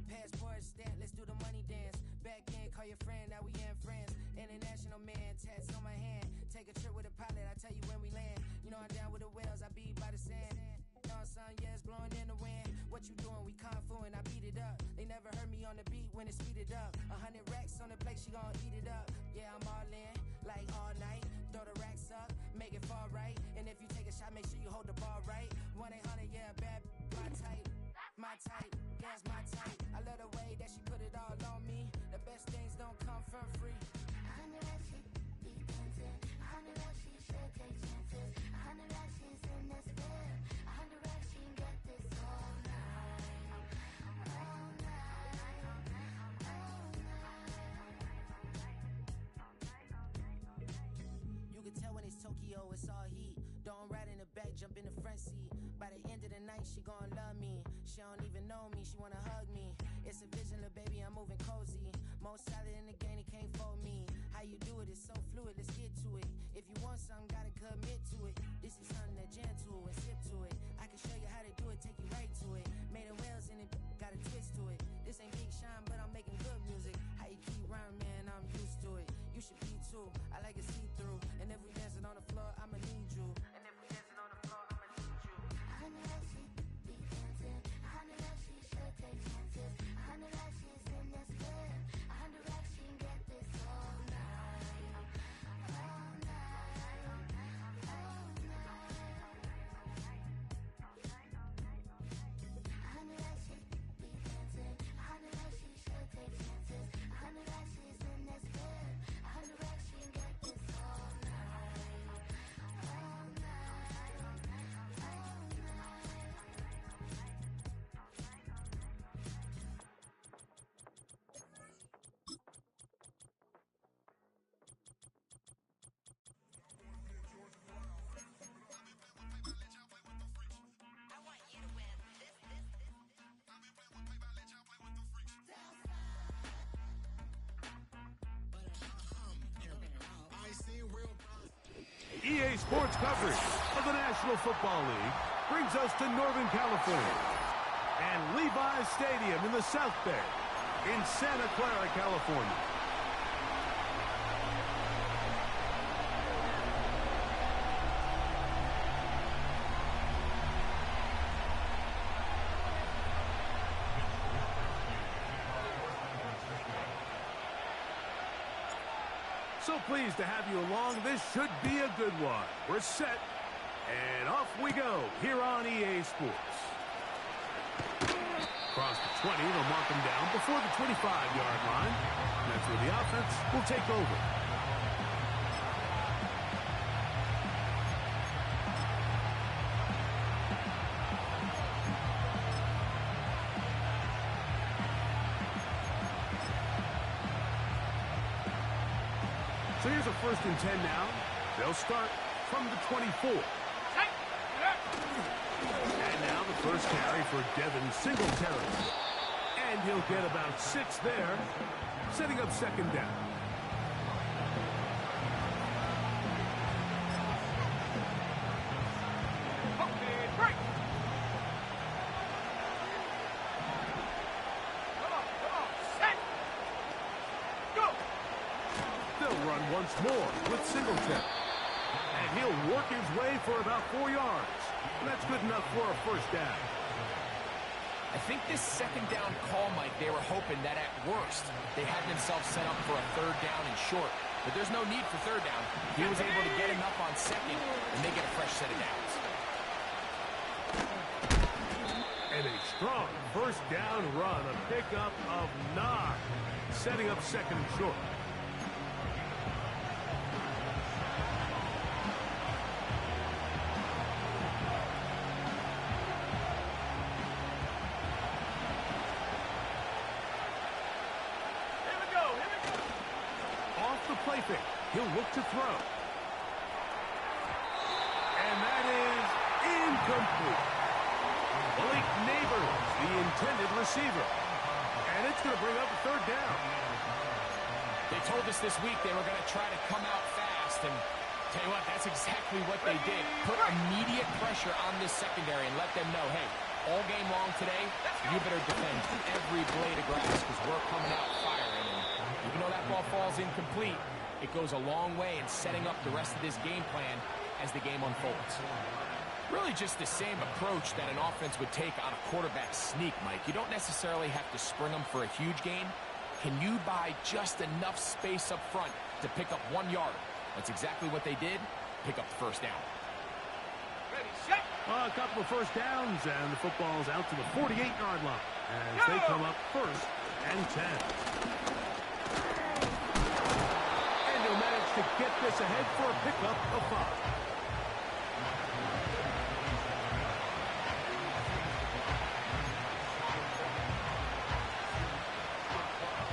Passport stamp, let's do the money dance. Back in, call your friend, now we in France. International man, tats on my hand. Take a trip with a pilot, I tell you when we land. You know I'm down with the whales, I be by the sand. On sun, yeah, it's blowing in the wind. What you doing? We kung fu and I beat it up. They never heard me on the beat when it speeded up. 100 racks on the plate, she gon' eat it up. Yeah, I'm all in, like all night. Throw the racks up, make it fall right. And if you take a shot, make sure you hold the ball right. 1-800, yeah, bad, my type. My type, yeah, it's my type. I love the way that she put it all on me. The best things don't come from free. 100 racks, she be dancing. 100 racks, she should take chances. 100 racks, she's in this bed. 100 racks, she can get this all night. All night. All night. You can tell when it's Tokyo, it's all heat. Don't ride in the back, jump in the front seat. By the end of the night, she gon' love me. She don't even know me, she wanna hug me. It's a vision, little baby, I'm moving cozy. Most solid in the game, it can't fold me. How you do it, it's so fluid, let's get to it. If you want something, gotta commit to it. This is something that gentle and sip to it. I can show you how to do it, take you right to it. Made of whales and it got a twist to it. This ain't Big Sean, but I'm making good music. How you keep rhyming, man, I'm used to it. You should be too, I like it see-through. And if we dancing on the floor, I'ma need you. And if we dancing on the floor, I'ma need you. 100 racks, she be dancing. 100 racks, she should take chances. 100 racks, she's in this bed. 100 racks, she can get this all night. All night. All night. 100 racks, she be dancing. 100 racks, she should take chances. 100 racks, she's in this bed. 100 racks, she can get this all night. All night. All EA Sports coverage of the National Football League brings us to Northern California and Levi's Stadium in the South Bay in Santa Clara, California. So pleased to have you along. This should be a good one. We're set, and off we go here on EA Sports. Across the 20, they'll mark them down before the 25-yard line. And that's where the offense will take over. So here's a 1st and 10 now. They'll start from the 24. And now the first carry for Devin Singletary. And he'll get about 6 there, setting up 2nd down. Okay, break! Come on, set! Go! They'll run once more with Singletary. And he'll work his way for about 4 yards. And that's good enough for a 1st down. I think this 2nd down call, Mike, they were hoping that at worst they had themselves set up for a 3rd down and short. But there's no need for 3rd down. He was able to get him up on 2nd, and they get a fresh set of downs. And a strong 1st down run, a pickup of 9, setting up 2nd and short. Play fake. He'll look to throw. And that is incomplete. Blake Neighbors, the intended receiver. And it's going to bring up a 3rd down. They told us this week they were going to try to come out fast. And tell you what, that's exactly what they did. Put immediate pressure on this secondary and let them know, hey, all game long today, you better defend every blade of grass because we're coming out firing. And even though that ball falls incomplete, it goes a long way in setting up the rest of this game plan as the game unfolds. Really just the same approach that an offense would take on a quarterback sneak, Mike. You don't necessarily have to spring them for a huge gain. Can you buy just enough space up front to pick up 1 yard? That's exactly what they did. Pick up the first down. Ready, set. A couple of first downs, and the football's out to the 48-yard line as they come up 1st and 10. And they'll manage to get this ahead for a pickup of 5.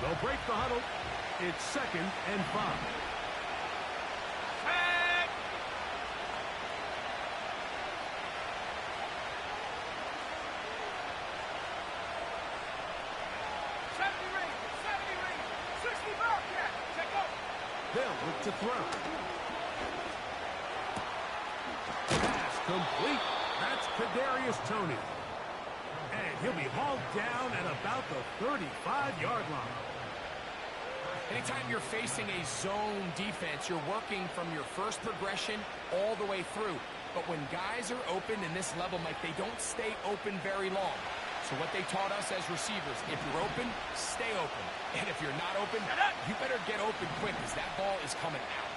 They'll break the huddle. It's 2nd and 5. Tag. 70 range, 60 Bobcat. Check out. They'll look to throw. Pass complete. That's Kadarius Toney. And he'll be hauled down at about the 35-yard line. Anytime you're facing a zone defense, you're working from your first progression all the way through. But when guys are open in this level, Mike, they don't stay open very long. So what they taught us as receivers, if you're open, stay open. And if you're not open, you better get open quick because that ball is coming out.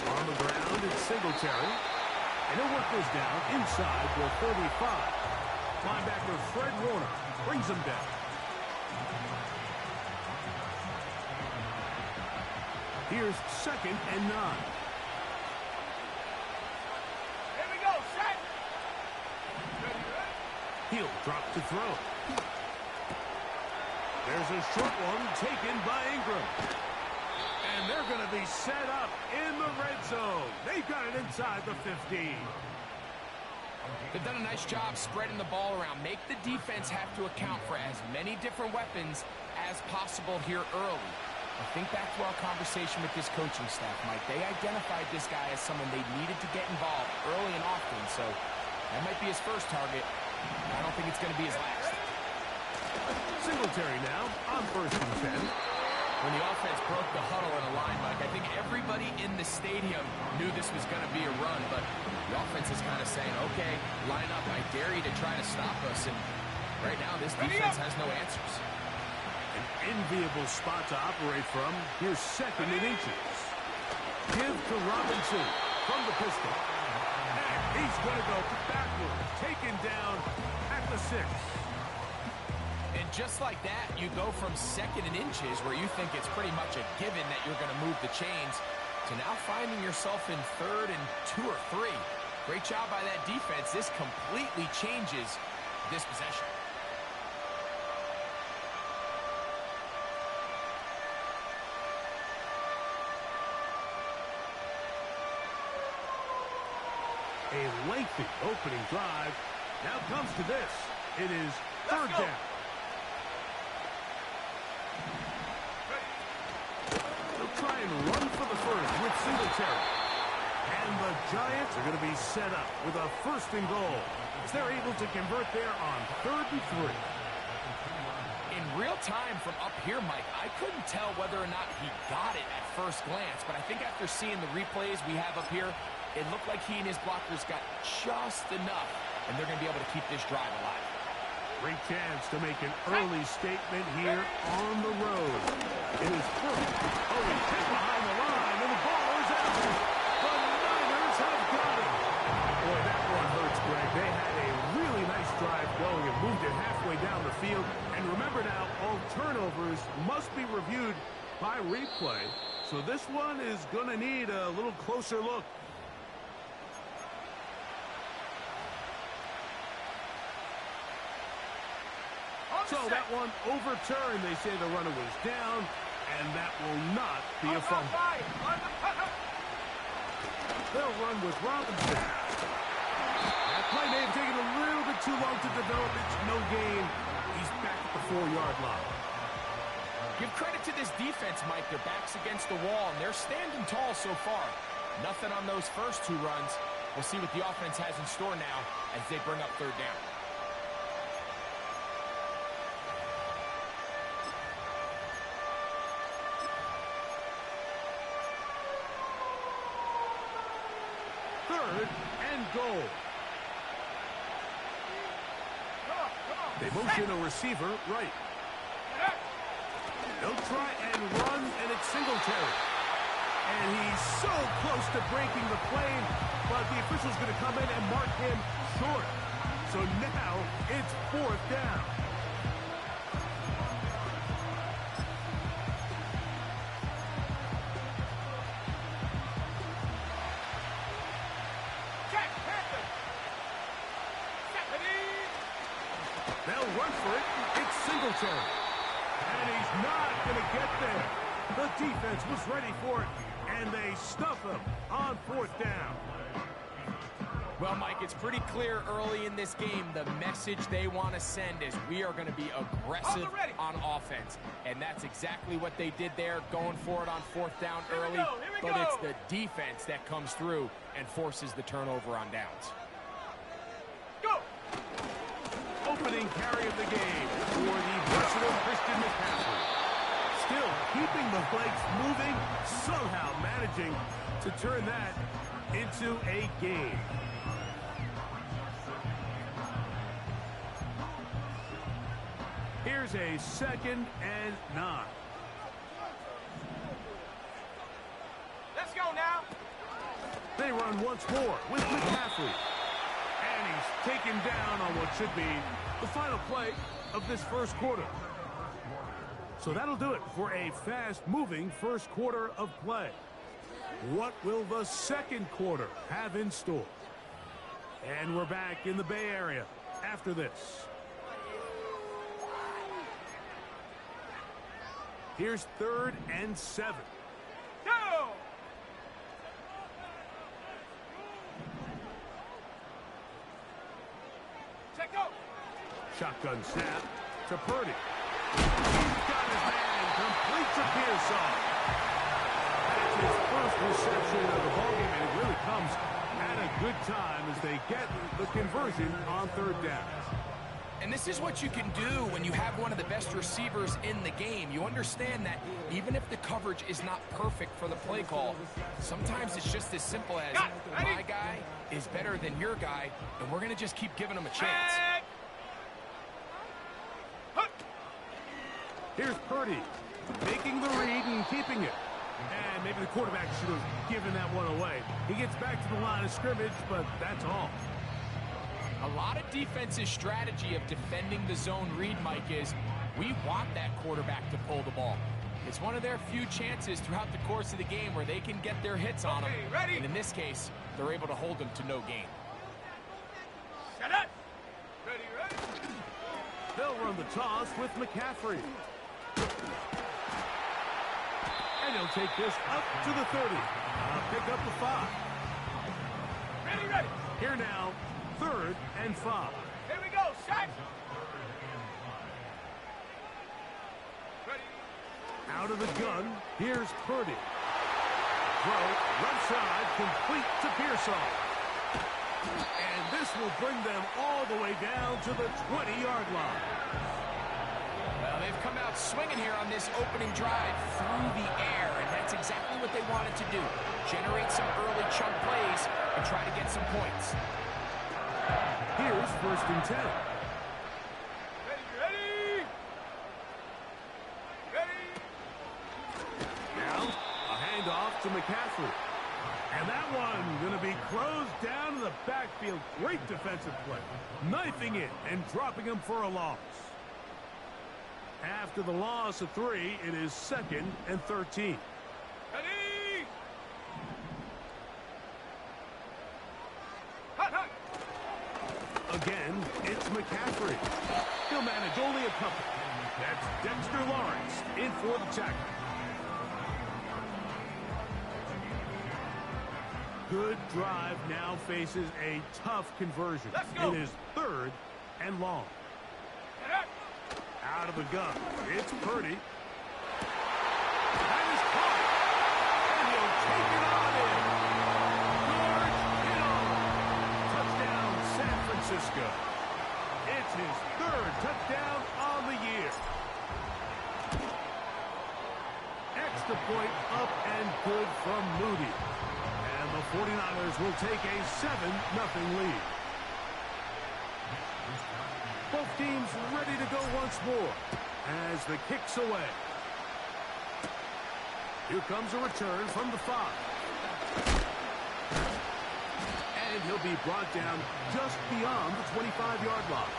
On the ground, it's Singletary. And he'll work this down inside the 35. Linebacker Fred Warner brings him down. Here's 2nd and 9. Here we go, set. Ready, ready. He'll drop to throw. There's a short one taken by Ingram. And they're going to be set up in the red zone. They've got it inside the 15. They've done a nice job spreading the ball around. Make the defense have to account for as many different weapons as possible here early. I think back to our conversation with this coaching staff, Mike. They identified this guy as someone they needed to get involved early and often, so that might be his first target. I don't think it's going to be his last. Singletary now on 1st and 10. When the offense broke the huddle in a line, Mike, I think everybody in the stadium knew this was going to be a run, but the offense is kind of saying, okay, line up, I dare you to try to stop us, and right now this defense has no answers. An enviable spot to operate from. Here's 2nd and inches. Give to Robinson from the pistol. And he's going to go backward, taken down at the 6. And just like that, you go from 2nd and inches, where you think it's pretty much a given that you're going to move the chains, to now finding yourself in 3rd and 2 or 3. Great job by that defense. This completely changes this possession. A lengthy opening drive. Now comes to this. It is 3rd down. They'll try and run for the 1st with Singletary. And the Giants are going to be set up with a 1st and goal as they're able to convert there on 3rd and 3. In real time from up here, Mike, I couldn't tell whether or not he got it at first glance, but I think after seeing the replays we have up here, it looked like he and his blockers got just enough, and they're going to be able to keep this drive alive. Great chance to make an early statement here on the road. It is 1st. Oh, he's hit behind the line, and the ball is out. The Niners have got it. Boy, that one hurts, Greg. They had a really nice drive going and moved it halfway down the field. And remember now, all turnovers must be reviewed by replay. So this one is going to need a little closer look. So that one overturned. They say the runner was down, and that will not be a fumble. They'll run with Robinson. That play may have taken a little bit too long to develop. It's no gain. He's back at the 4-yard line. Give credit to this defense, Mike. Their back's against the wall, and they're standing tall so far. Nothing on those first 2 runs. We'll see what the offense has in store now as they bring up third down. Third and goal. They motion a receiver right. They'll try and run, and it's Singletary. And he's so close to breaking the plane, but the official's going to come in and mark him short. So now it's fourth down. They'll run for it. It's Singletary. And he's not going to get there. The defense was ready for it, and they stuff him on fourth down. Well, Mike, it's pretty clear early in this game the message they want to send is we are going to be aggressive on offense. And that's exactly what they did there, going for it on fourth down early. But it's the defense that comes through and forces the turnover on downs. Go! Opening carry of the game for the versatile Christian McCaffrey. Still keeping the legs moving, somehow managing to turn that into a game. Here's a 2nd and 9. Let's go now. They run once more with McCaffrey. And he's taken down on what should be the final play of this first quarter. So that'll do it for a fast-moving first quarter of play. What will the second quarter have in store? And we're back in the Bay Area after this. Here's 3rd and 7. Go! Check go! Shotgun snap to Purdy. He's got his man, completes a Pearsall. That's his first reception of the ballgame, and it really comes at a good time as they get the conversion on third down. And this is what you can do when you have one of the best receivers in the game. You understand that even if the coverage is not perfect for the play call, sometimes it's just as simple as my guy is better than your guy, and we're going to just keep giving him a chance. Here's Purdy, making the read and keeping it. And maybe the quarterback should have given that one away. He gets back to the line of scrimmage, but that's all. A lot of defense's strategy of defending the zone read, Mike, is we want that quarterback to pull the ball. It's one of their few chances throughout the course of the game where they can get their hits on him. And in this case, they're able to hold him to no gain. Shut up! Ready, ready? They'll run the toss with McCaffrey. And he'll take this up to the 30. Pick up the 5. Ready, ready! Here now, 3rd and 5. Here we go, set! Ready? Out of the gun, here's Purdy. Throw, left side, complete to Pearsall. And this will bring them all the way down to the 20-yard line. Well, they've come out swinging here on this opening drive through the air, and that's exactly what they wanted to do. Generate some early chunk plays and try to get some points. Here's 1st and 10. Ready, ready! Ready! Now, a handoff to McCaffrey. And that one going to be closed down in the backfield. Great defensive play. Knifing it and dropping him for a loss. After the loss of 3, it is 2nd and 13. Ready! Hot, hot! Again, it's McCaffrey. He'll manage only a couple. That's Dexter Lawrence in for the tackle. Good drive now faces a tough conversion. Let's go. It is 3rd and long. Out of the gun, it's Purdy. That is caught. And he'll take it on in. George Kittle Francisco. It's his third touchdown on the year. Extra point up and good from Moody. And the 49ers will take a 7-0 lead. Both teams ready to go once more as the kick's away. Here comes a return from the 5. And he'll be brought down just beyond the 25-yard line.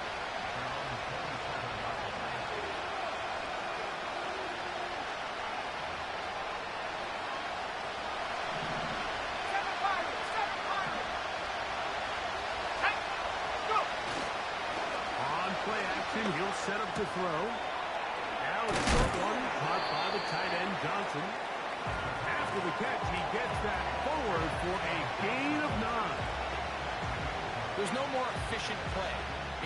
He'll set up to throw. Now a short one caught by the tight end Johnson. After the catch, he gets that forward for a gain of 9. There's no more efficient play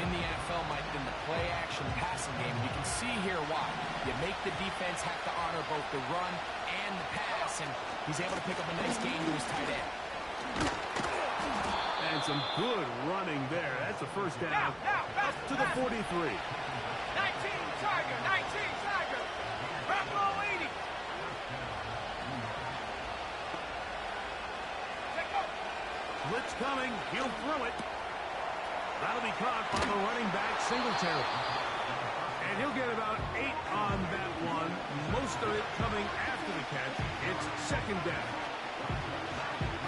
in the NFL, Mike, than the play-action passing game. You can see here why. You make the defense have to honor both the run and the pass, and he's able to pick up a nice gain to his tight end. And some good running there. That's a first down. Up to the 43. 19 Tiger, 19 Tiger. Buffalo 80. Blitz coming. He'll throw it. That'll be caught by the running back Singletary. And he'll get about 8 on that one. Most of it coming after the catch. It's second down.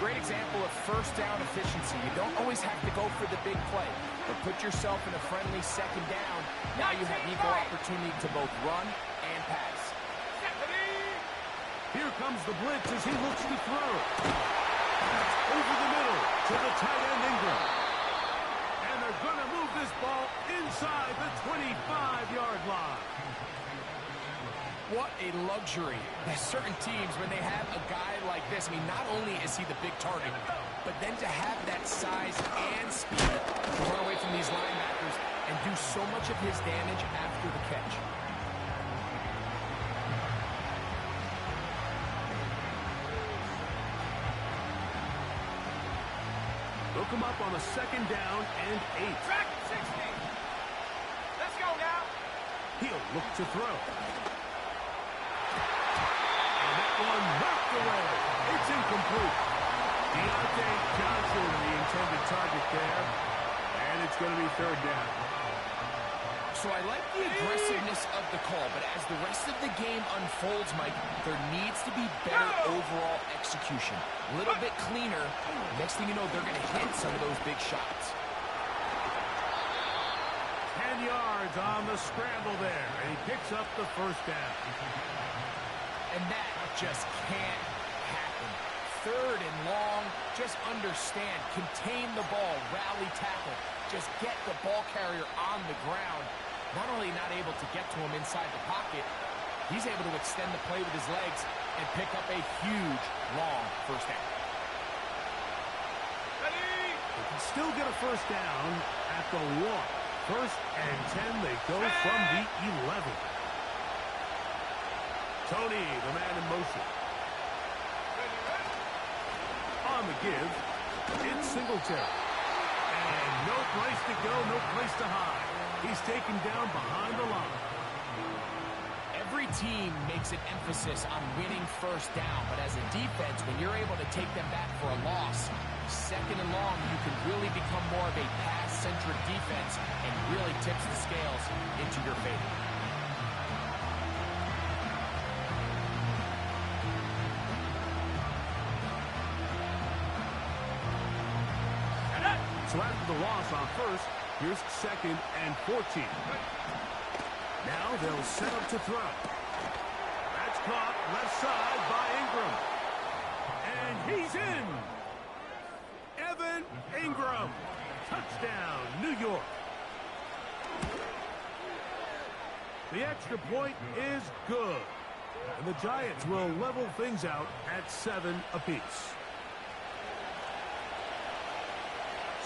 Great example of first down efficiency. You don't always have to go for the big play, but put yourself in a friendly second down. Now you have equal opportunity to both run and pass. Here comes the blitz as he looks to throw. Over the middle to the tight end Ingram. And they're going to move this ball inside the 25-yard line. What a luxury. There's certain teams, when they have a guy like this, I mean, not only is he the big target, but then to have that size and speed to run away from these linebackers and do so much of his damage after the catch. They'll come up on a second down and 8. Track 16. Let's go now. He'll look to throw. One knocked away. It's incomplete. Deontay Johnson, the intended target there. And it's going to be third down. So I like the aggressiveness of the call, but as the rest of the game unfolds, Mike, there needs to be better overall execution. A little bit cleaner. Next thing you know, they're going to hit some of those big shots. 10 yards on the scramble there. And he picks up the first down. And that just can't happen. Third and long, just understand, contain the ball, rally tackle, just get the ball carrier on the ground. Not only not able to get to him inside the pocket, he's able to extend the play with his legs and pick up a huge, long first down. They can still get a first down at the 1. First and 10, they go from the 11. Tony, the man in motion. On the give, it's Singletary. And no place to go, no place to hide. He's taken down behind the line. Every team makes an emphasis on winning first down, but as a defense, when you're able to take them back for a loss, second and long, you can really become more of a pass-centric defense and really tips the scales into your favor. So after the loss on first, here's second and 14. Now they'll set up to throw. That's caught left side by Ingram. And he's in. Evan Ingram. Touchdown, New York. The extra point is good. And the Giants will level things out at 7 apiece.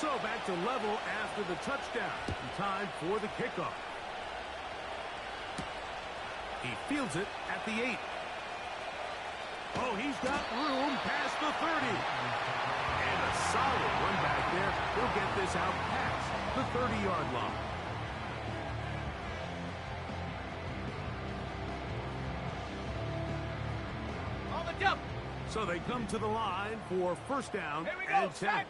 So back to level after the touchdown. Time for the kickoff. He fields it at the 8. Oh, he's got room past the 30. And a solid run back there. He'll get this out past the 30-yard line. On the jump. So they come to the line for first down Here we go, and 10. set.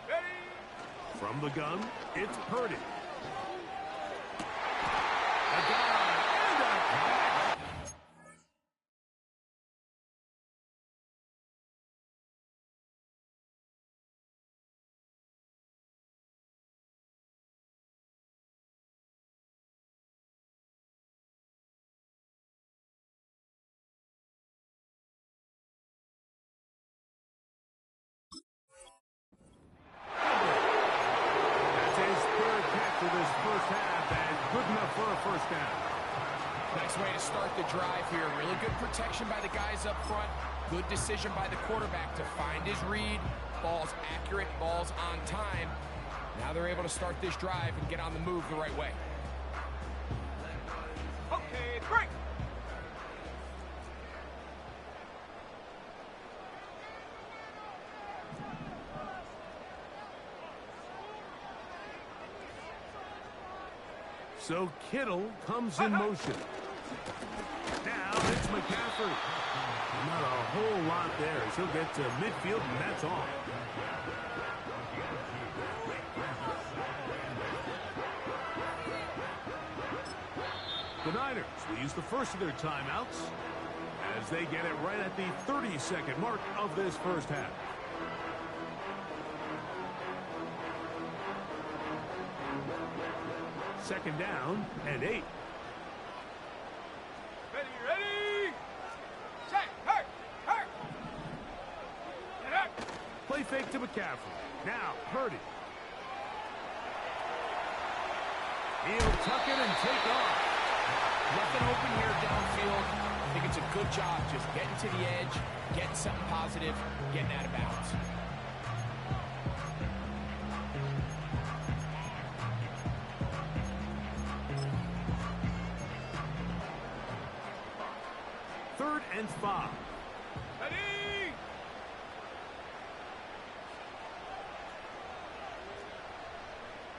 Ready. From the gun, it's Purdy. A down and a catch. That's his third catch of this first half, and good enough for a first down. Nice way to start the drive here. Really good protection by the guys up front. Good decision by the quarterback to find his read. Ball's accurate, ball's on time. Now they're able to start this drive and get on the move the right way. Okay, break. So Kittle comes in motion. Now it's McCaffrey. Not a whole lot there as he'll get to midfield, and that's all. The Niners will use the first of their timeouts as they get it right at the 30-second mark of this first half. Second down and 8. Ready, ready. Set. Hurt. Hurt. Get up. Play fake to McCaffrey. Now Purdy. He'll tuck it and take off. Nothing open here downfield. I think it's a good job just getting to the edge, getting something positive, getting out of bounds. Third and 5. Ready.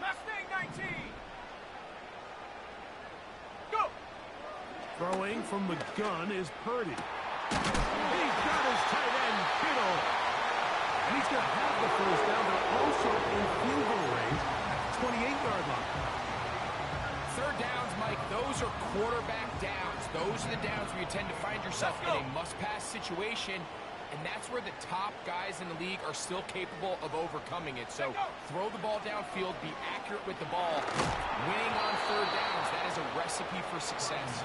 Mustang 19. Go. Throwing from the gun is Purdy. He's got his tight end, Kittle. And he's going to have the first down. They're also in field goal range at the 28-yard line. Third downs, Mike, those are quarterback downs. Those are the downs where you tend to find yourself in a must-pass situation, and that's where the top guys in the league are still capable of overcoming it. So throw the ball downfield, be accurate with the ball. Winning on third downs, that is a recipe for success.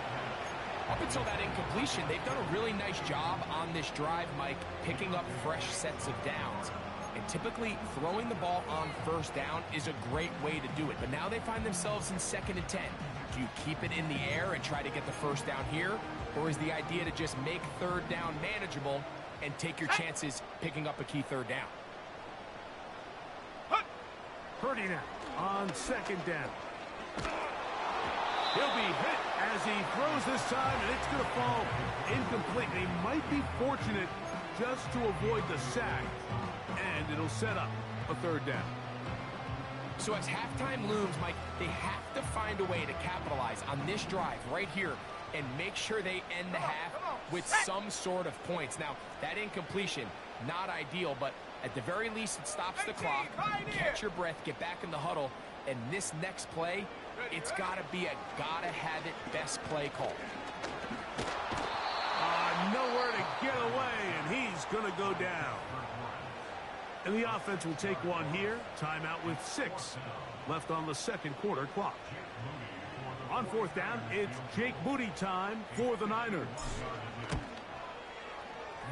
Up until that incompletion, they've done a really nice job on this drive, Mike, picking up fresh sets of downs. And typically, throwing the ball on first down is a great way to do it. But now they find themselves in 2nd and 10. Do you keep it in the air and try to get the first down here? Or is the idea to just make third down manageable and take your chances picking up a key third down? Purdy now on 2nd down. He'll be hit as he throws this time, and it's going to fall incomplete. He might be fortunate just to avoid the sack, and it'll set up a third down. So as halftime looms, Mike, they have to find a way to capitalize on this drive right here and make sure they end the half with some sort of points. Now, that incompletion, not ideal, but at the very least, it stops the clock. Catch your breath, get back in the huddle, and this next play, it's got to be a gotta-have-it best play call. Nowhere to get away, and he's going to go down. And the offense will take one here. Timeout with 6 left on the second quarter clock. On 4th down, it's Jake Booty time for the Niners.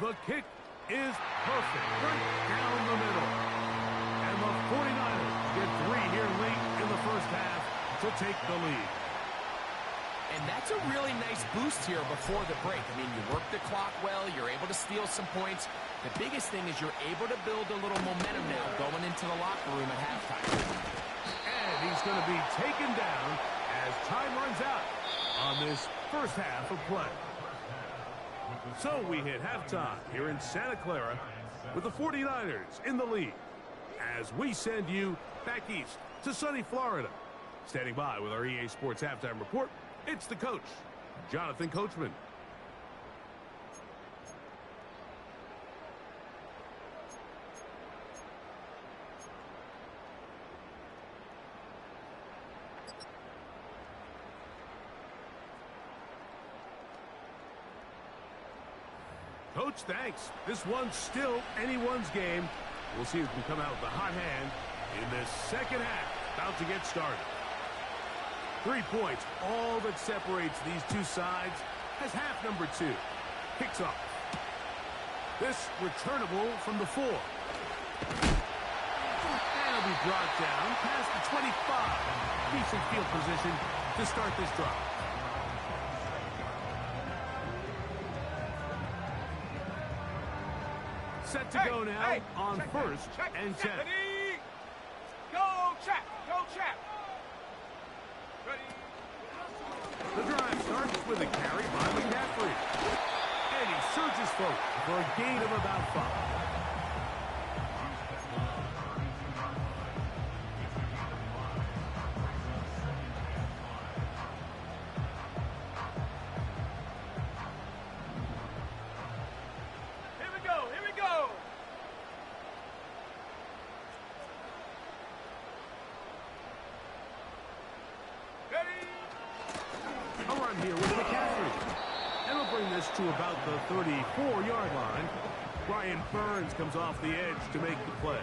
The kick is perfect, right down the middle. And the 49ers get 3 here late in the first half to take the lead. And that's a really nice boost here before the break. I mean, you work the clock well, you're able to steal some points. The biggest thing is you're able to build a little momentum now going into the locker room at halftime. And he's going to be taken down as time runs out on this first half of play. So we hit halftime here in Santa Clara with the 49ers in the lead as we send you back east to sunny Florida. Standing by with our EA Sports Halftime Report, it's the coach, Jonathan Coachman. Coach, thanks. This one's still anyone's game. We'll see who can come out with a hot hand in this second half. About to get started. 3 points, all that separates these two sides as half number 2. Kicks off. This returnable from the 4. And it'll be brought down past the 25. Decent field position to start this drive. Set to go now on first and 10. Ready? Go, Chap! Go, Chap! Ready? The drive starts with a carry by McCaffrey. And he surges forward for a gain of about 5. Here with McCaffrey. And he'll bring this to about the 34-yard line. Brian Burns comes off the edge to make the play.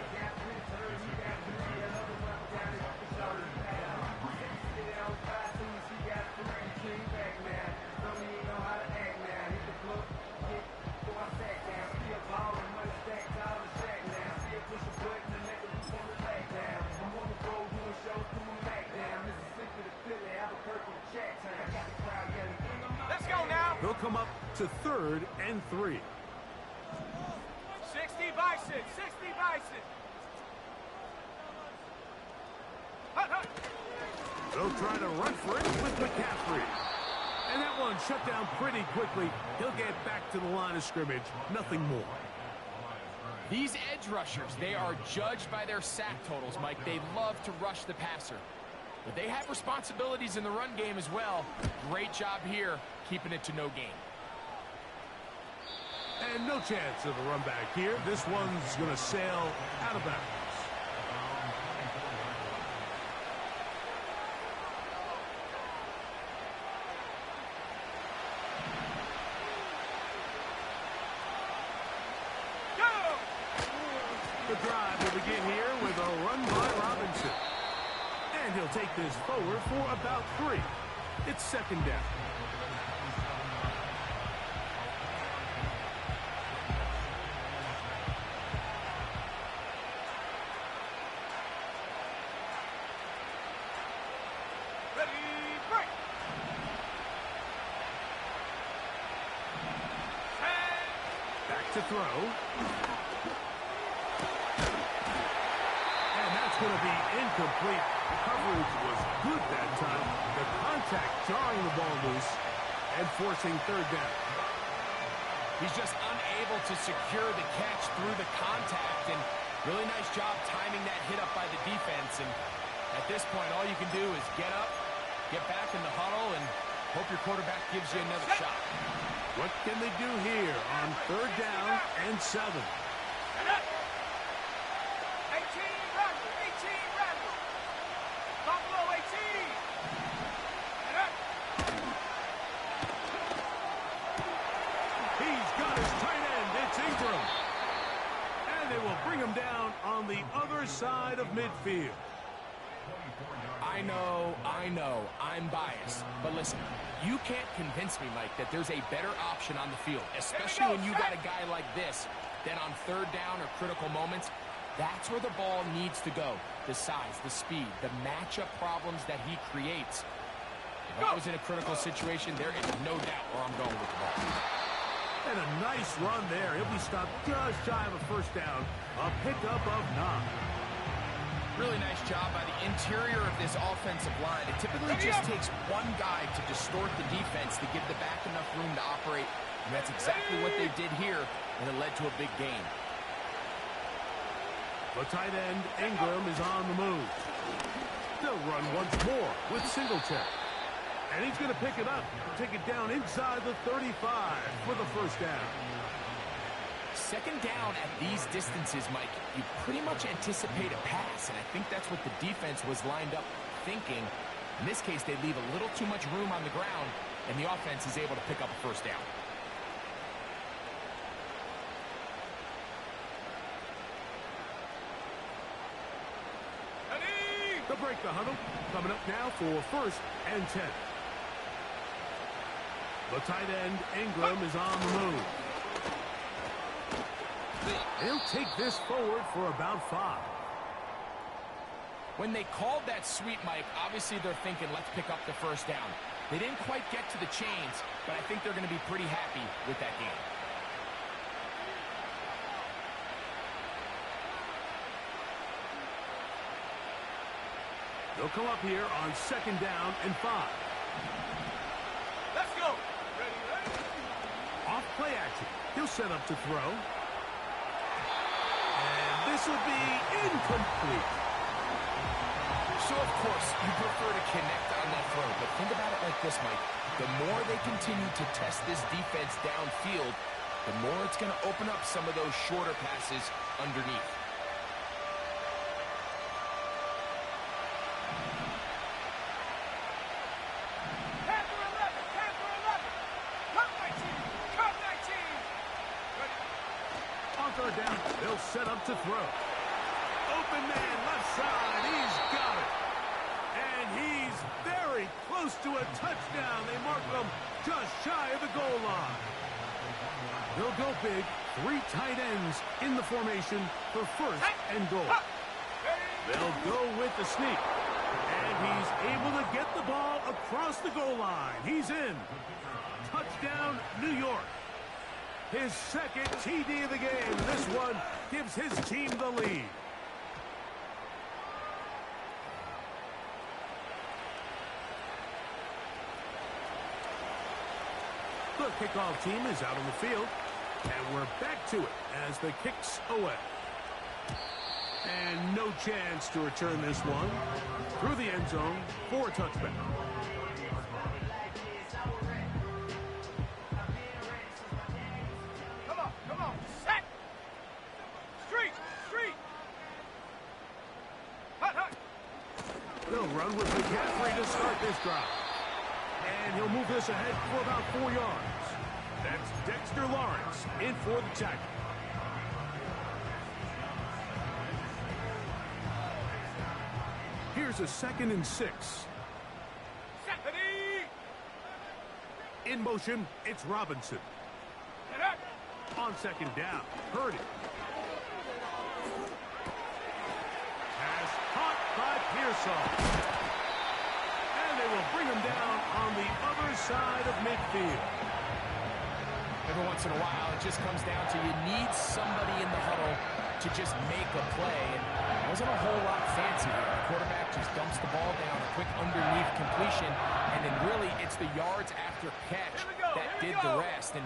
They'll come up to 3rd and 3. 60 Bison! 60 Bison! Hut, hut. They'll try to run for it with McCaffrey. And that one shut down pretty quickly. He'll get back to the line of scrimmage. Nothing more. These edge rushers, they are judged by their sack totals, Mike. They love to rush the passer. But they have responsibilities in the run game as well. Great job here, keeping it to no gain. And no chance of a run back here. This one's going to sail out of bounds. The drive will begin here with a run by Robinson. And he'll take this forward for about 3. It's 2nd down. Ready, break! Back to throw. And that's going to be incomplete. Coverage was good that time. The contact jarring the ball loose and forcing 3rd down. He's just unable to secure the catch through the contact, and really nice job timing that hit up by the defense. And at this point, all you can do is get up, get back in the huddle, and hope your quarterback gives you another shot. What can they do here on 3rd down and 7? 18 Randall! Buffalo 18! He's got his tight end. It's Ingram. And they will bring him down on the other side of midfield. I know, I'm biased. But listen, you can't convince me, Mike, that there's a better option on the field, especially when you got a guy like this, than on 3rd down or critical moments. That's where the ball needs to go. The size, the speed, the matchup problems that he creates. If I was in a critical situation, there is no doubt where I'm going with the ball. And a nice run there. He'll be stopped just shy of a 1st down. A pickup of 9. Really nice job by the interior of this offensive line. It typically just takes one guy to distort the defense to give the back enough room to operate. And that's exactly what they did here, and it led to a big gain. The tight end, Ingram, is on the move. They'll run once more with Singletary. And he's going to pick it up, take it down inside the 35 for the first down. Second down at these distances, Mike, you pretty much anticipate a pass, and I think that's what the defense was lined up thinking. In this case, they leave a little too much room on the ground, and the offense is able to pick up a first down. They'll break the huddle. Coming up now for 1st and 10. The tight end, Ingram, is on the move. He'll take this forward for about 5. When they called that sweep, Mike, obviously they're thinking, let's pick up the first down. They didn't quite get to the chains, but I think they're going to be pretty happy with that game. They'll come up here on 2nd down and 5. Let's go. Ready. Off play action. He'll set up to throw. And this will be incomplete. So, of course, you prefer to connect on that throw, but think about it like this, Mike. The more they continue to test this defense downfield, the more it's going to open up some of those shorter passes underneath. Down. They'll set up to throw. Open man left side. He's got it. And he's very close to a touchdown. They mark him just shy of the goal line. They'll go big. 3 tight ends in the formation for 1st and goal. They'll go with the sneak. And he's able to get the ball across the goal line. He's in. Touchdown, New York. His 2nd TD of the game. This one gives his team the lead. The kickoff team is out on the field. And we're back to it as the kick's away. And no chance to return this one. Through the end zone for a touchback. They'll run with McCaffrey to start this drive. And he'll move this ahead for about 4 yards. That's Dexter Lawrence in for the tackle. Here's a 2nd and 6. In motion, it's Robinson. On 2nd down, Purdy. Pass caught by Pearsall. And they will bring him down on the other side of midfield. Every once in a while, it just comes down to you need somebody in the huddle to just make a play. And it wasn't a whole lot fancy here. The quarterback just dumps the ball down, a quick underneath completion, and then really it's the yards after catch that did the rest. And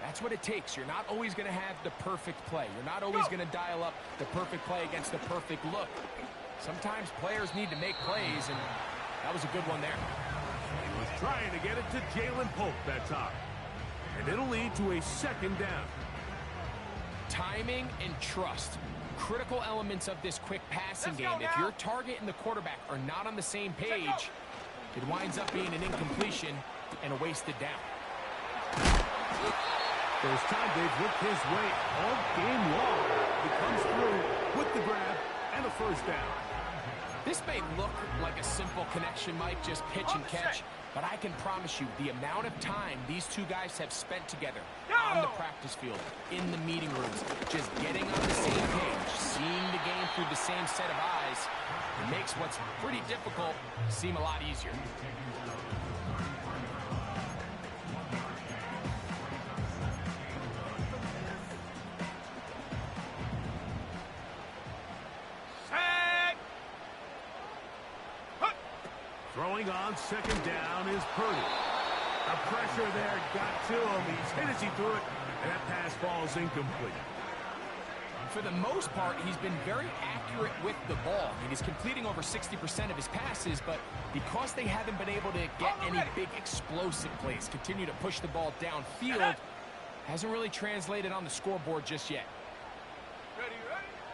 that's what it takes. You're not always going to have the perfect play. You're not always going to dial up the perfect play against the perfect look. Sometimes players need to make plays, and that was a good one there. He was trying to get it to Jalen Polk that time. And it'll lead to a 2nd down. Timing and trust. Critical elements of this quick passing game. If your target and the quarterback are not on the same page, it winds up being an incompletion and a wasted down. First time they've looked his way all game long. He comes through with the grab and a 1st down. This may look like a simple connection, Mike, just pitch and catch, but I can promise you the amount of time these two guys have spent together on the practice field, in the meeting rooms, just getting on the same page, seeing the game through the same set of eyes, it makes what's pretty difficult seem a lot easier. Throwing on 2nd down is Purdy. The pressure there got to him. He's hit as he threw it, and that pass falls incomplete. For the most part, he's been very accurate with the ball. I mean, he's completing over 60% of his passes, but because they haven't been able to get any big explosive plays, continue to push the ball downfield, hasn't really translated on the scoreboard just yet.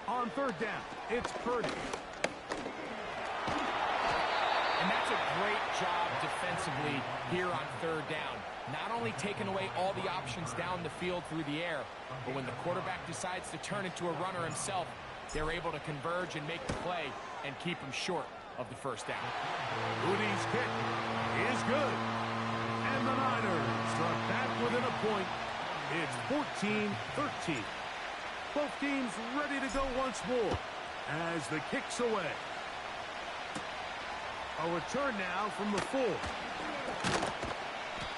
On third down, it's Purdy. And that's a great job defensively here on third down. Not only taking away all the options down the field through the air, but when the quarterback decides to turn into a runner himself, they're able to converge and make the play and keep him short of the first down. Moody's kick is good. And the Niners are back within a point. It's 14-13. Both teams ready to go once more as the kick's away. A return now from the 4.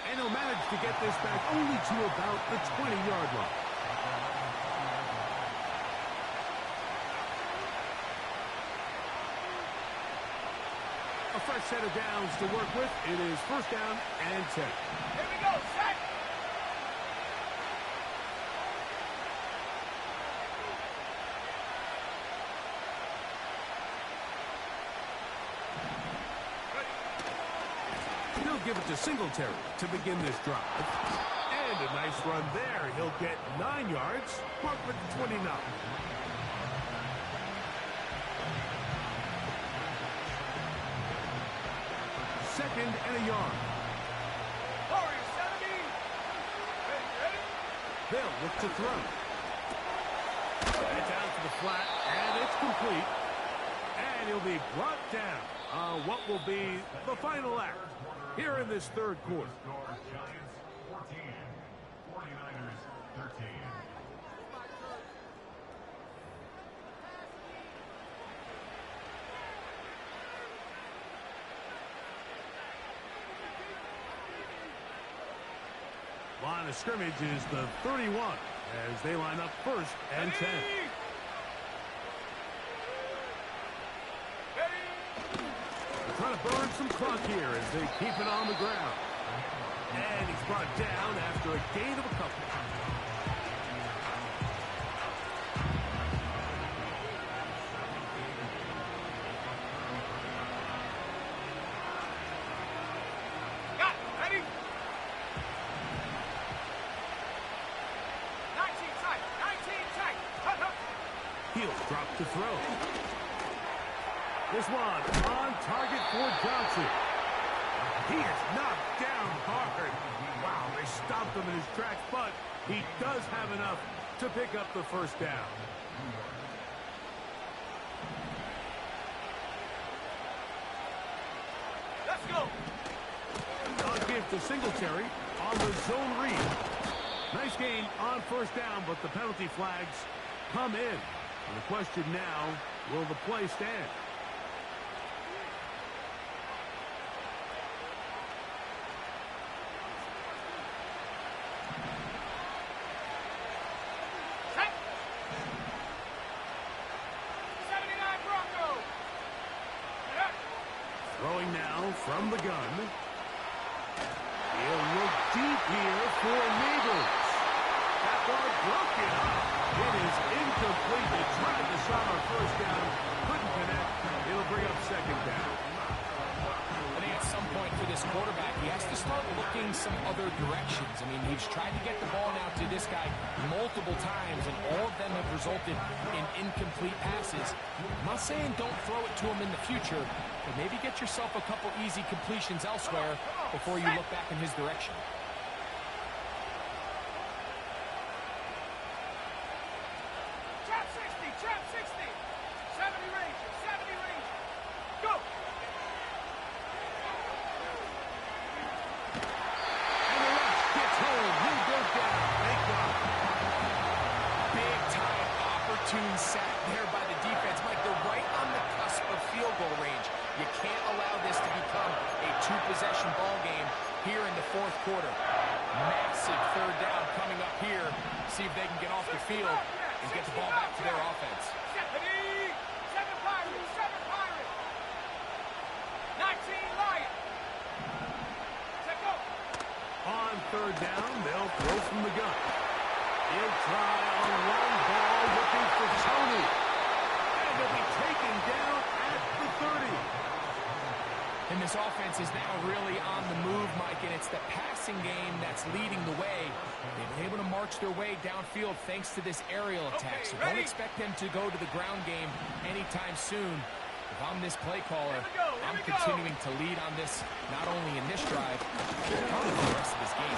And he'll manage to get this back only to about the 20-yard line. A fresh set of downs to work with. It is first down and 10. Here we go, set! He'll give it to Singletary to begin this drive. And a nice run there. He'll get 9 yards, mark with 29. Second and a yard. Warriors 70. Ready? They'll look to throw. It's out to the flat, and it's complete. And he'll be brought down on what will be the final act here in this third quarter. Giants 14, 49ers 13. Line of scrimmage is the 31 as they line up first and 10. They're trying to burn some clock here as they keep it on the ground. And he's brought down after a gain of a couple. Got it. Ready? 19 tight. 19 tight. He'll drop to throw. This one on target for Johnson. He is knocked down hard. Wow, they stopped him in his tracks, but he does have enough to pick up the first down. Let's go. I'll give to Singletary on the zone read. Nice gain on first down, but the penalty flags come in. And the question now, will the play stand? Set. 79 Broncos. Throwing now from the gun. He'll look deep here for Neighbors. That ball broken up. It is incomplete. They tried to shot on first down. Couldn't connect. It'll bring up second down. I think at some point for this quarterback, he has to start looking some other directions. I mean, he's tried to get the ball now to this guy multiple times, and all of them have resulted in incomplete passes. I'm not saying don't throw it to him in the future, but maybe get yourself a couple easy completions elsewhere before you look back in his direction. Trap 60. Trap 60. 70 range. 70 range. Go. And the rush gets home. He'll go down. Thank God. Big time opportune sack there by the defense. Mike, they're right on the cusp of field goal range. You can't allow this to become a two-possession ball game here in the fourth quarter. Massive third down coming up here. See if they can get off the field and get the ball back to their offense. 70. 7 Pirates. 7 Pirates. 19 Lions. Set go. third down, they'll throw from the gun. He'll try a long ball looking for Tony. And they'll be taken down at the 30. And this offense is now really on the move, Mike, and it's the passing game that's leading the way. They've been able to march their way downfield thanks to this aerial attack. So don't expect them to go to the ground game anytime soon. If I'm this play caller, I'm continuing to lead on this, not only in this drive, but probably the rest of this game.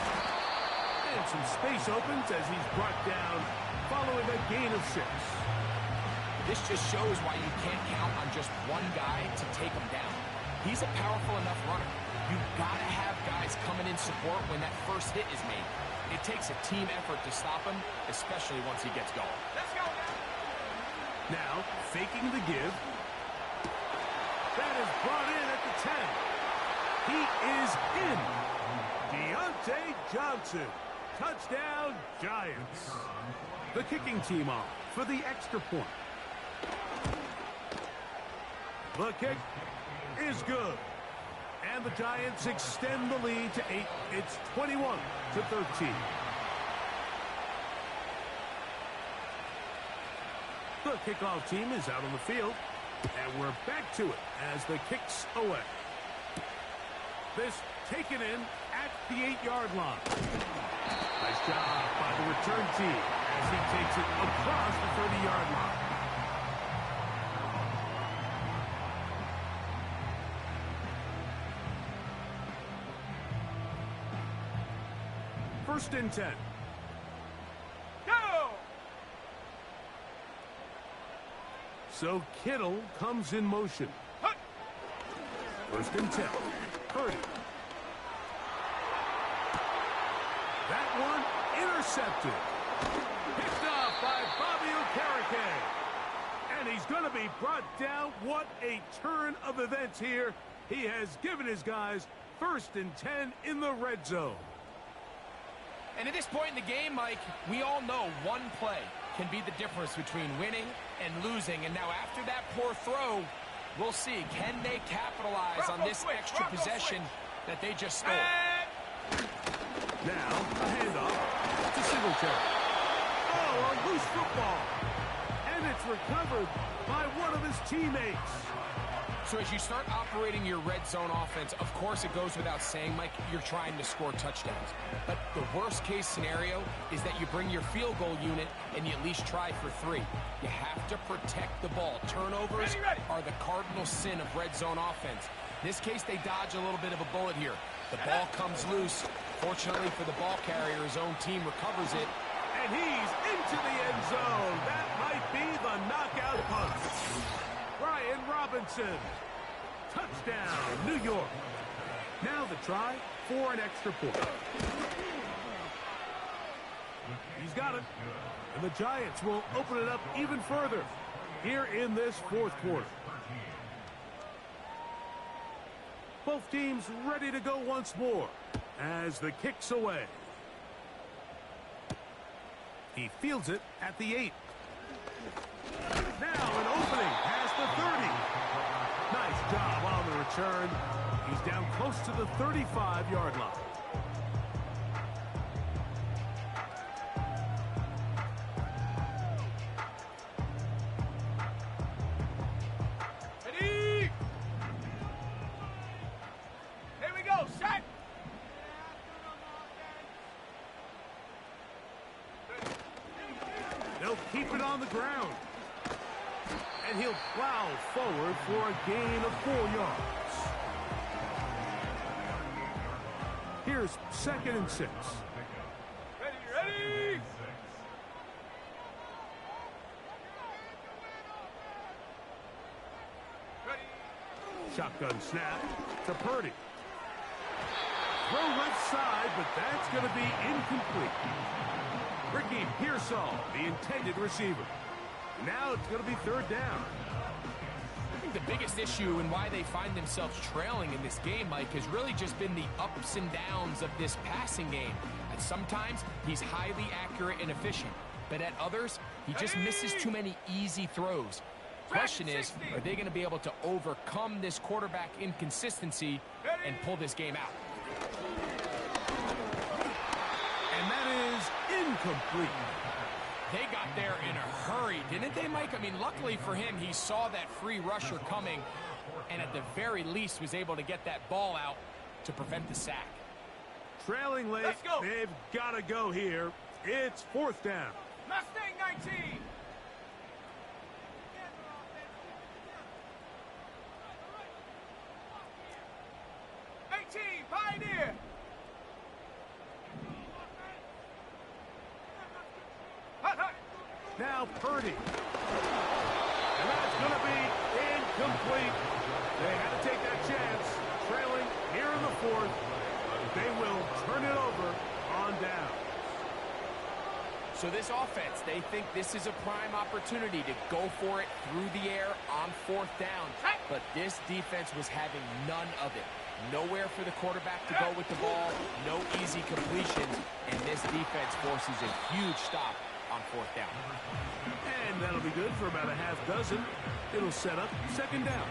And some space opens as he's brought down following a gain of 6. This just shows why you can't count on just one guy to take him down. He's a powerful enough runner. You've got to have guys coming in support when that first hit is made. It takes a team effort to stop him, especially once he gets going. Let's go Now, faking the give. That is brought in at the 10. He is in. Deontay Johnson. Touchdown, Giants. The kicking team off for the extra point. The kick is good. And the Giants extend the lead to 8. It's 21-13. The kickoff team is out on the field. And we're back to it as the kick's away. This taken in at the 8-yard line. Nice job by the return team as he takes it across the 30-yard line. First and 10. Go! So Kittle comes in motion. First and 10. Purdy. That one intercepted. Picked off by Bobby Okereke. And he's going to be brought down. What a turn of events here. He has given his guys first and 10 in the red zone. And at this point in the game, Mike, we all know one play can be the difference between winning and losing. And now after that poor throw, we'll see, can they capitalize on this extra possession that they just stole? Now, a handoff to Singletary. Oh, a loose football. And it's recovered by one of his teammates. So as you start operating your red zone offense, of course it goes without saying, Mike, you're trying to score touchdowns. But the worst case scenario is that you bring your field goal unit and you at least try for 3. You have to protect the ball. Turnovers are the cardinal sin of red zone offense. In this case, they dodge a little bit of a bullet here. The ball comes loose. Fortunately for the ball carrier, his own team recovers it. And he's into the end zone. That might be the knockout punch. Brian Robinson. Touchdown, New York. Now the try for an extra point. He's got it. And the Giants will open it up even further here in this fourth quarter. Both teams ready to go once more as the kick's away. He fields it at the 8. Now an opening past the 30. Nice job on the return. He's down close to the 35-yard line. Ready? Here we go, set. They'll keep it on the ground. And he'll plow forward for a gain of 4 yards. Here's 2nd and 6. Ready? Shotgun snap to Purdy. Throw left side, but that's going to be incomplete. Ricky Pearsall, the intended receiver. Now it's going to be 3rd down. I think the biggest issue and why they find themselves trailing in this game, Mike, has really just been the ups and downs of this passing game. And sometimes he's highly accurate and efficient, but at others, he just misses too many easy throws. Question is, are they going to be able to overcome this quarterback inconsistency and pull this game out? incomplete. They got there in a hurry, didn't they, Mike? I mean, luckily for him, he saw that free rusher coming and at the very least was able to get that ball out to prevent the sack. Trailing late, Let's go. They've got to go here. It's fourth down. Mustang 19. 18, Pioneer. Hut, hut. Now Purdy. And that's going to be incomplete. They had to take that chance. Trailing here in the fourth. They will turn it over on down. So this offense, they think this is a prime opportunity to go for it through the air on fourth down. But this defense was having none of it. Nowhere for the quarterback to go with the ball, no easy completions, and this defense forces a huge stop on fourth down. And that'll be good for about a half dozen. It'll set up second down.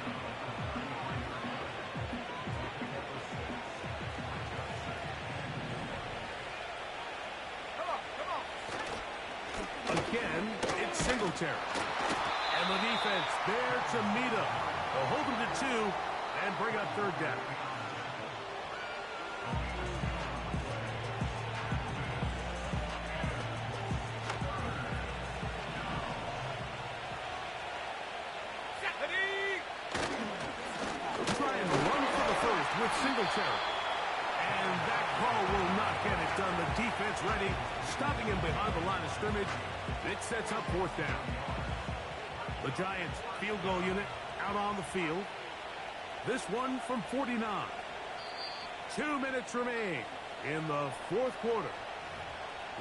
Again, it's Singletary. And the defense there to meet him. They'll hold him to 2 and bring up third down. Trying to run for the first with Singletary. And that call will not get it done. The defense ready, stopping him behind the line of scrimmage. It sets up fourth down. The Giants field goal unit out on the field. This one from 49. 2 minutes remain in the fourth quarter.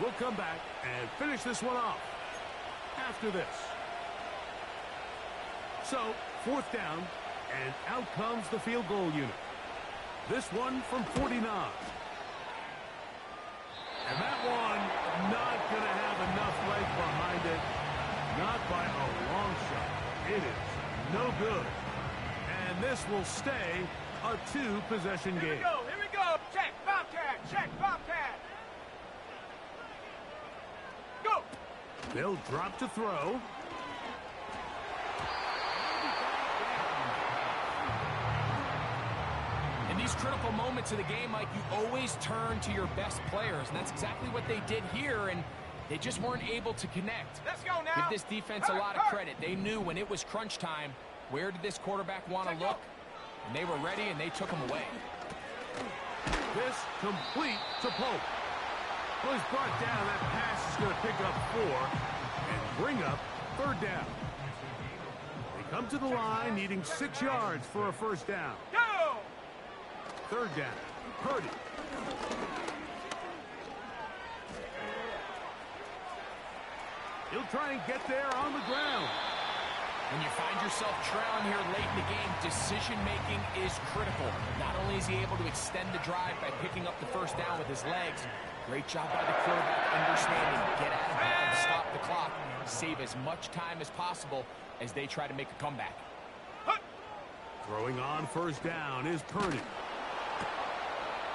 We'll come back and finish this one off after this. So, fourth down, and out comes the field goal unit. This one from 49. And that one not going to have enough leg behind it. Not by a long shot. It is no good. And this will stay a 2-possession game. Here we go. Check, Bobcat. Go. They'll drop to throw. In these critical moments of the game, Mike, you always turn to your best players, and that's exactly what they did here, and they just weren't able to connect. Let's go now. Give this defense a lot of credit. They knew when it was crunch time, where did this quarterback want to look? And they were ready, and they took him away. This complete to Pope. Well, he's brought down. That pass is going to pick up 4 and bring up third down. They come to the line needing 6 yards for a first down. Go. Third down. Purdy. He'll try and get there on the ground. When you find yourself trailing here late in the game, decision-making is critical. Not only is he able to extend the drive by picking up the first down with his legs, great job by the quarterback understanding, get out of bounds, stop the clock, save as much time as possible as they try to make a comeback. Throwing on first down is Purdy.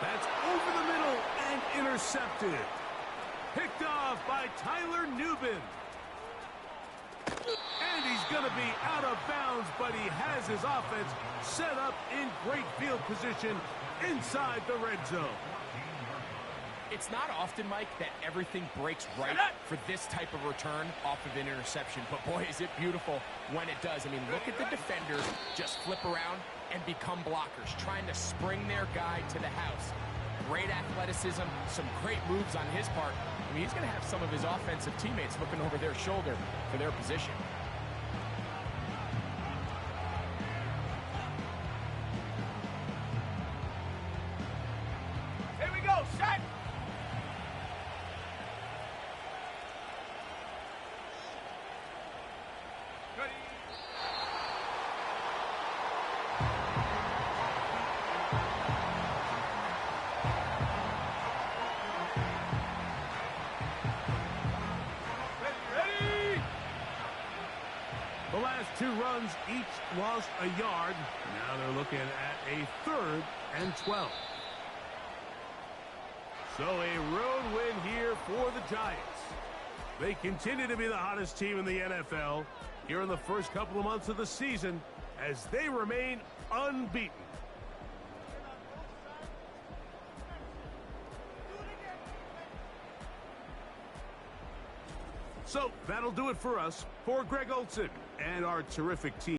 That's over the middle and intercepted. Picked off by Tyler Nubin. And he's going to be out of bounds, but he has his offense set up in great field position inside the red zone. It's not often, Mike, that everything breaks right for this type of return off of an interception. But, boy, is it beautiful when it does. I mean, look at the defenders just flip around and become blockers, trying to spring their guy to the house. Great athleticism, some great moves on his part. I mean, he's going to have some of his offensive teammates looking over their shoulder for their position. Here we go. Set. Ready. Ready. The last 2 runs each lost a yard. Now they're looking at a 3rd and 12. So a road win here for the Giants. They continue to be the hottest team in the NFL here in the first couple of months of the season as they remain unbeaten. So that'll do it for us. For Greg Olsen and our terrific team.